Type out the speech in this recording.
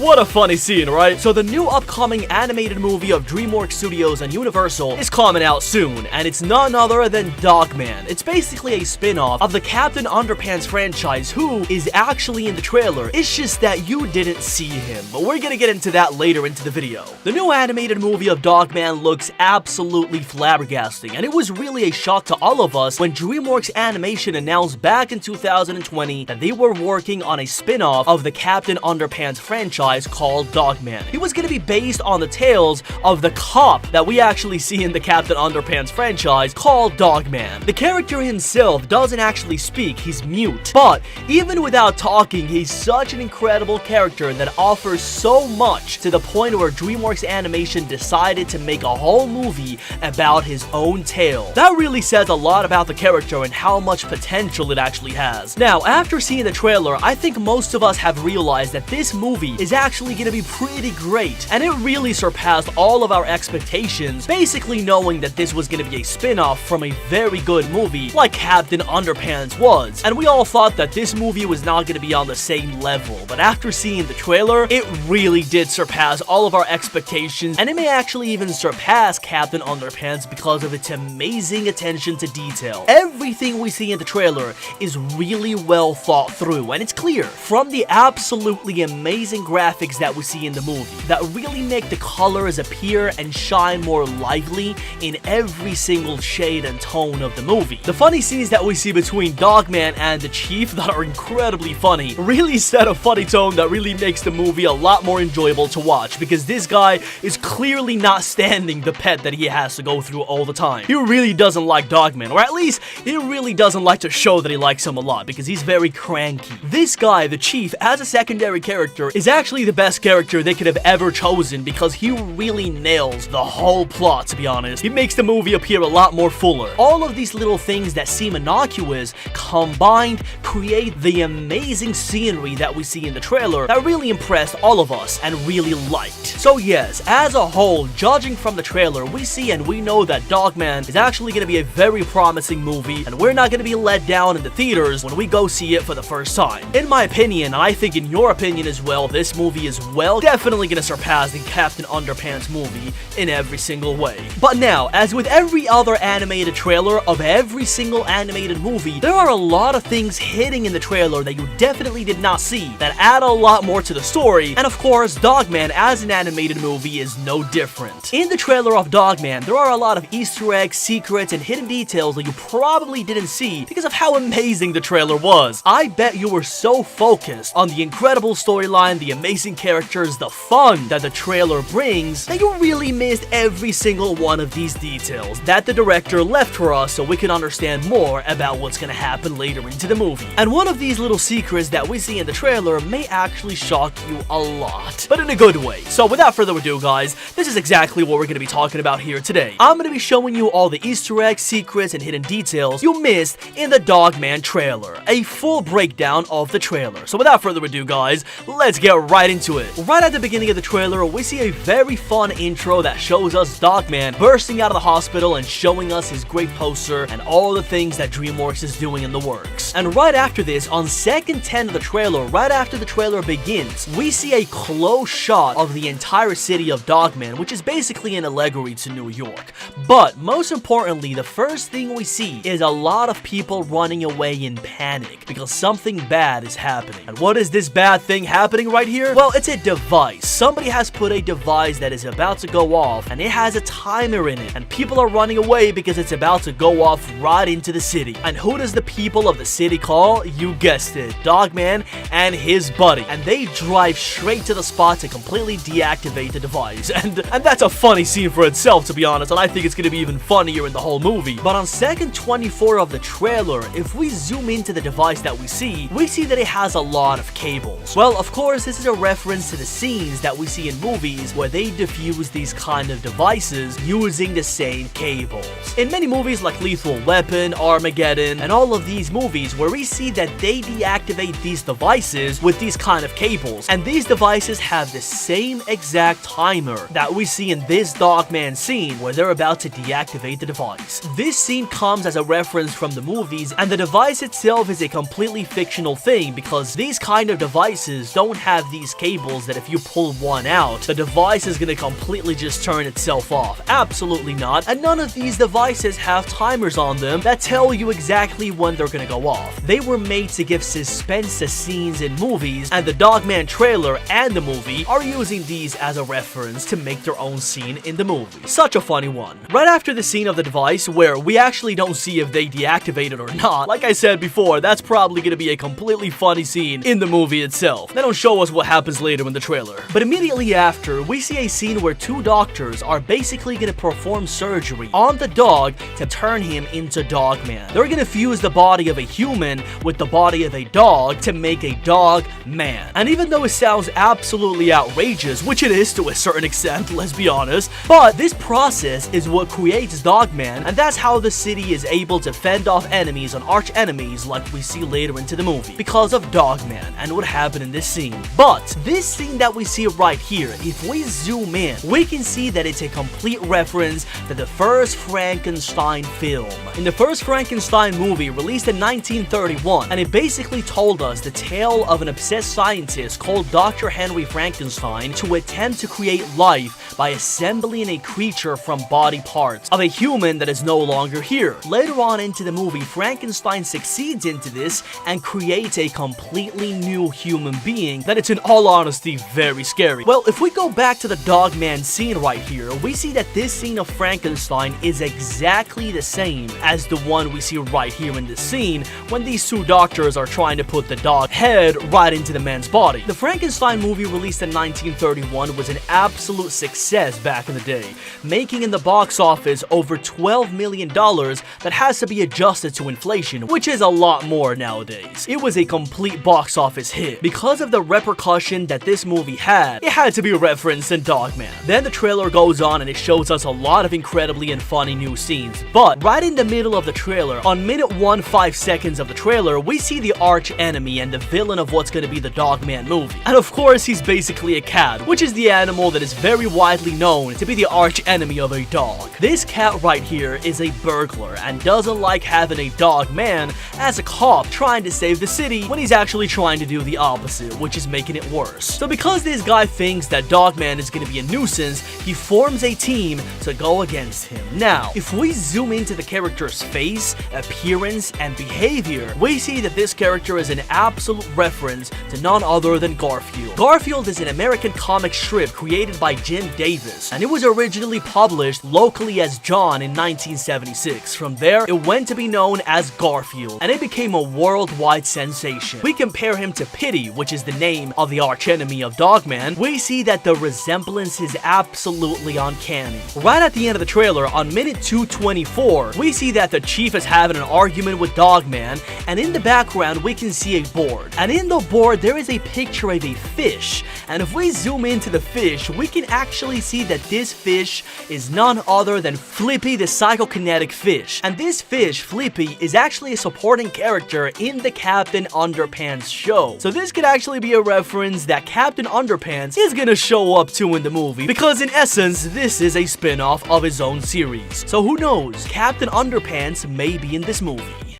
What a funny scene, right? So the new upcoming animated movie of Dreamworks Studios and Universal is coming out soon, and it's none other than Dogman. It's basically a spin-off of the Captain Underpants franchise, who is actually in the trailer. It's just that you didn't see him, but we're gonna get into that later into the video. The new animated movie of Dogman looks absolutely flabbergasting, and it was really a shock to all of us when Dreamworks Animation announced back in 2020 that they were working on a spin-off of the Captain Underpants franchise called Dogman. It was gonna be based on the tales of the cop that we actually see in the Captain Underpants franchise called Dogman. The character himself doesn't actually speak, he's mute, but even without talking, he's such an incredible character that offers so much, to the point where Dreamworks Animation decided to make a whole movie about his own tale. That really says a lot about the character and how much potential it actually has. Now, after seeing the trailer, I think most of us have realized that this movie is actually gonna be pretty great, and it really surpassed all of our expectations, basically knowing that this was gonna be a spin-off from a very good movie like Captain Underpants was. And we all thought that this movie was not gonna be on the same level, but after seeing the trailer, it really did surpass all of our expectations, and it may actually even surpass Captain Underpants because of its amazing attention to detail. Everything we see in the trailer is really well thought through, and it's clear from the absolutely amazing graphics that we see in the movie that really make the colors appear and shine more lively in every single shade and tone of the movie. The funny scenes that we see between Dogman and the Chief that are incredibly funny really set a funny tone that really makes the movie a lot more enjoyable to watch, because this guy is clearly not standing the pet that he has to go through all the time. He really doesn't like Dogman, or at least he really doesn't like to show that he likes him a lot, because he's very cranky. This guy, the Chief, as a secondary character, is actually the best character they could have ever chosen, because he really nails the whole plot, to be honest. He makes the movie appear a lot more fuller. All of these little things that seem innocuous combined create the amazing scenery that we see in the trailer that really impressed all of us and really liked. So yes, as a whole, judging from the trailer, we see and we know that Dogman is actually going to be a very promising movie, and we're not going to be let down in the theaters when we go see it for the first time. In my opinion, and I think in your opinion as well, this movie is definitely going to surpass the Captain Underpants movie in every single way. But now, as with every other animated trailer of every single animated movie, there are a lot of things hidden in the trailer that you definitely did not see that add a lot more to the story, and of course, Dogman as an animated movie is no different. In the trailer of Dogman, there are a lot of Easter eggs, secrets, and hidden details that you probably didn't see because of how amazing the trailer was. I bet you were so focused on the incredible storyline, the amazing characters, the fun that the trailer brings, that you really missed every single one of these details that the director left for us so we can understand more about what's gonna happen later into the movie. And one of these little secrets that we see in the trailer may actually shock you a lot, but in a good way. So without further ado, guys, this is exactly what we're gonna be talking about here today. I'm gonna be showing you all the Easter eggs, secrets, and hidden details you missed in the Dogman trailer. A full breakdown of the trailer. So without further ado, guys, let's get right into it. Right at the beginning of the trailer, we see a very fun intro that shows us Dogman bursting out of the hospital and showing us his great poster and all the things that Dreamworks is doing in the works. And right after this, on second 10 of the trailer, right after the trailer begins, we see a close shot of the entire city of Dogman, which is basically an allegory to New York. But most importantly, the first thing we see is a lot of people running away in panic because something bad is happening. And what is this bad thing happening right here? Well, it's a device. Somebody has put a device that is about to go off, and it has a timer in it, and people are running away because it's about to go off right into the city. And who does the people of the city call? You guessed it, Dogman and his buddy. And they drive straight to the spot to completely deactivate the device. And that's a funny scene for itself, to be honest, and I think it's gonna be even funnier in the whole movie. But on second 24 of the trailer, if we zoom into the device that we see that it has a lot of cables. Well, of course, this is a reference to the scenes that we see in movies where they defuse these kind of devices using the same cables. In many movies like Lethal Weapon, Armageddon, and all of these movies where we see see that they deactivate these devices with these kind of cables, and these devices have the same exact timer that we see in this Dogman scene where they're about to deactivate the device. This scene comes as a reference from the movies, and the device itself is a completely fictional thing because these kind of devices don't have these cables that if you pull one out, the device is gonna completely just turn itself off. Absolutely not. And none of these devices have timers on them that tell you exactly when they're gonna go off. They were made to give suspense to scenes in movies, and the Dogman trailer and the movie are using these as a reference to make their own scene in the movie. Such a funny one. Right after the scene of the device, where we actually don't see if they deactivate it or not, like I said before, that's probably gonna be a completely funny scene in the movie itself. They don't show us what happens later in the trailer. But immediately after, we see a scene where two doctors are basically gonna perform surgery on the dog to turn him into Dogman. They're gonna fuse the body of a human with the body of a dog to make a dog man. And even though it sounds absolutely outrageous, which it is to a certain extent, let's be honest, but this process is what creates Dogman, and that's how the city is able to fend off enemies on arch enemies like we see later into the movie, because of Dogman and what happened in this scene. But this scene that we see right here, if we zoom in, we can see that it's a complete reference to the first Frankenstein film. In the first Frankenstein movie, released in 1931, and it basically told us the tale of an obsessed scientist called Dr. Henry Frankenstein to attempt to create life by assembling a creature from body parts of a human that is no longer here. Later on into the movie, Frankenstein succeeds into this and creates a completely new human being that it's in all honesty very scary. Well, if we go back to the Dogman scene right here, we see that this scene of Frankenstein is exactly the same as the one we see right here in this scene when these two doctors are trying to put the dog head right into the man's body. The Frankenstein movie, released in 1931, was an absolute success back in the day, making in the box office over $12 million that has to be adjusted to inflation, which is a lot more nowadays. It was a complete box office hit. Because of the repercussion that this movie had, it had to be referenced in Dogman. Then the trailer goes on and it shows us a lot of incredibly and funny new scenes, but right in the middle of the trailer, on minute 1, 5 seconds of the trailer, we see the arch enemy and the villain of what's gonna be the Dogman movie. And of course, he's basically a cat, which is the animal that is very widely known to be the arch enemy of a dog. This cat right here is a burglar and doesn't like having a dog man as a cop trying to save the city when he's actually trying to do the opposite, which is making it worse. So because this guy thinks that Dogman is gonna be a nuisance, he forms a team to go against him. Now, if we zoom into the character's face, appearance, and behavior, we see that this character is an absolute reference to none other than Garfield. Garfield is an American comic strip created by Jim Davis, and it was originally published locally as John in 1976. From there, it went to be known as Garfield, and it became a worldwide sensation. We compare him to Petey, which is the name of the archenemy of Dogman. We see that the resemblance is absolutely uncanny. Right at the end of the trailer, on minute 224, we see that the chief is having an argument with Dogman, and in the background we can see a board. And in the board there is a picture of a fish, and if we zoom into the fish, we can actually see that this fish is none other than Flippy the psychokinetic fish. And this fish, Flippy, is actually a supporting character in the Captain Underpants show. So this could actually be a reference that Captain Underpants is gonna show up to in the movie, because in essence, this is a spin-off of his own series. So who knows, Captain Underpants may be in this movie.